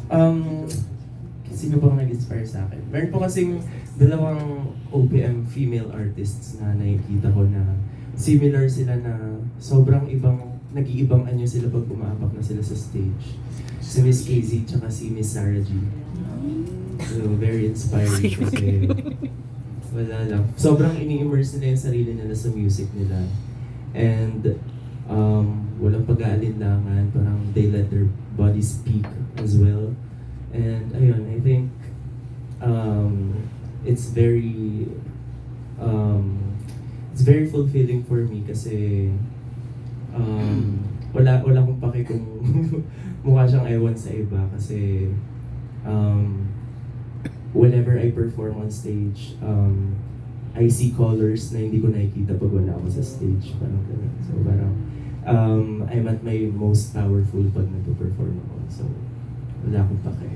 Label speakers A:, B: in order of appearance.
A: Um, Sino bang nag-inspire sa akin? Meron po kasing dalawang OPM female artists na nakikita ko na similar sila na sobrang ibang, nag-iibang anyo sila pag umaapak na sila sa stage. Si Miss KZ tsaka si Miss Sarah G. So, very inspiring kasi wala lang. Sobrang ini-immerse nila yung sarili nila sa music nila. And walang pag-aalinlangan, parang they let their body speak as well. And ayun, I think it's very fulfilling for me kasi wala akong pake kung mukha siyang ewan sa iba kasi whenever I perform on stage, I see colors na hindi ko nakikita pag wala ako sa stage. Parang ganun. So parang I'm at my most powerful pag nagpo-perform ako. So wala akong pake.